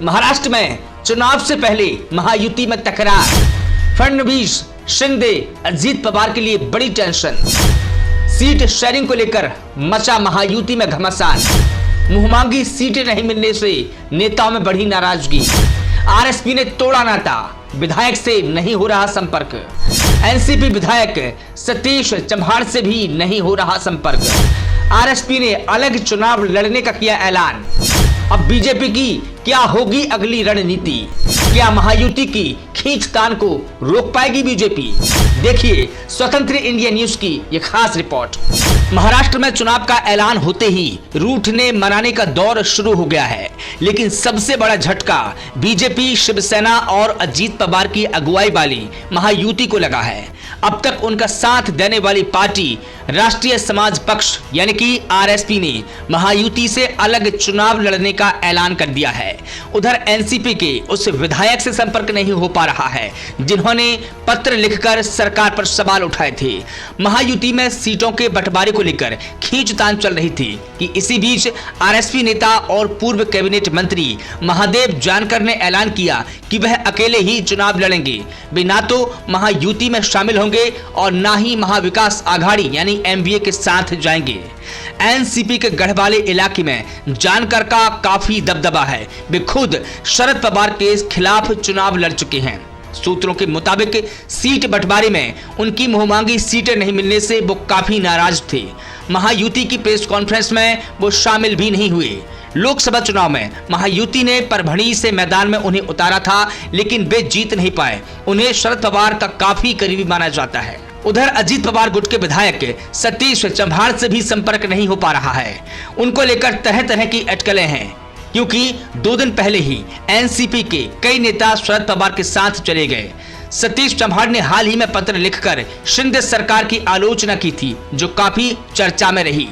महाराष्ट्र में चुनाव से पहले महायुति में तकरार। फडणवीस, शिंदे, अजित पवार के लिए बड़ी टेंशन। सीट शेयरिंग को लेकर मचा महायुति में घमासान। मुंहमांगी सीटें नहीं मिलने से नेताओं में बढ़ी नाराजगी। आरएसपी ने तोड़ा नाता, विधायक से नहीं हो रहा संपर्क। एनसीपी विधायक सतीश चम्हाड़ से भी नहीं हो रहा संपर्क। आरएसपी ने अलग चुनाव लड़ने का किया ऐलान। अब बीजेपी की क्या होगी अगली रणनीति? क्या महायुति की खींचतान को रोक पाएगी बीजेपी? देखिए स्वतंत्र इंडिया न्यूज की ये खास रिपोर्ट। महाराष्ट्र में चुनाव का ऐलान होते ही रूठने मनाने का दौर शुरू हो गया है, लेकिन सबसे बड़ा झटका बीजेपी, शिवसेना और अजित पवार की अगुवाई वाली महायुति को लगा है। अब तक उनका साथ देने वाली पार्टी राष्ट्रीय समाज पक्ष यानी कि आरएसपी ने महायुति से अलग चुनाव लड़ने का ऐलान कर दिया है। उधर एनसीपी के उस विधायक से संपर्क नहीं हो पा रहा है जिन्होंने पत्र लिखकर सरकार पर सवाल उठाए थे। महायुति में सीटों के बंटवारे को लेकर खींचतान चल रही थी कि इसी बीच आरएसपी नेता और पूर्व कैबिनेट मंत्री महादेव जानकर ने ऐलान किया कि वह अकेले ही चुनाव लड़ेंगे। वे ना तो महायुति में शामिल होंगे और ना ही महाविकास आघाड़ी यानी एमवीए के साथ जाएंगे। एनसीपी के गढ़वाले इलाके में जानकर का काफी दबदबा है। वे खुद शरद पवार के खिलाफ चुनाव लड़ चुके हैं। सूत्रों के मुताबिक सीट बंटवारे में उनकी मुंहमांगी सीटें नहीं मिलने से वो काफी नाराज थे। महायुति की प्रेस कॉन्फ्रेंस में वो शामिल भी नहीं हुए। लोकसभा चुनाव में महायुति ने परभणी से मैदान में उन्हें उतारा था, लेकिन वे जीत नहीं पाए। उन्हें शरद पवार का काफी करीबी माना जाता है। उधर अजित पवार गुट के विधायक सतीश चम्हाड़ से भी संपर्क नहीं हो पा रहा है। उनको लेकर तरह तरह की अटकलें हैं, क्योंकि 2 दिन पहले ही एनसीपी के कई नेता शरद पवार के साथ चले गए। सतीश चम्हाड़ ने हाल ही में पत्र लिखकर शिंदे सरकार की आलोचना की थी, जो काफी चर्चा में रही।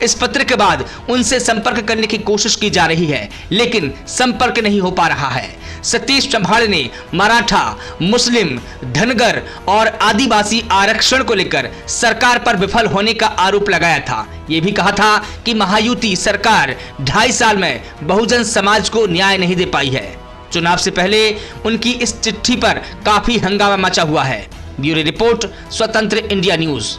इस पत्र के बाद उनसे संपर्क करने की कोशिश की जा रही है, लेकिन संपर्क नहीं हो पा रहा है। सतीश चम्हाड़ ने मराठा, मुस्लिम, धनगर और आदिवासी आरक्षण को लेकर सरकार पर विफल होने का आरोप लगाया था। ये भी कहा था कि महायुति सरकार 2.5 साल में बहुजन समाज को न्याय नहीं दे पाई है। चुनाव से पहले उनकी इस चिट्ठी पर काफी हंगामा मचा हुआ है। ब्यूरो रिपोर्ट, स्वतंत्र इंडिया न्यूज।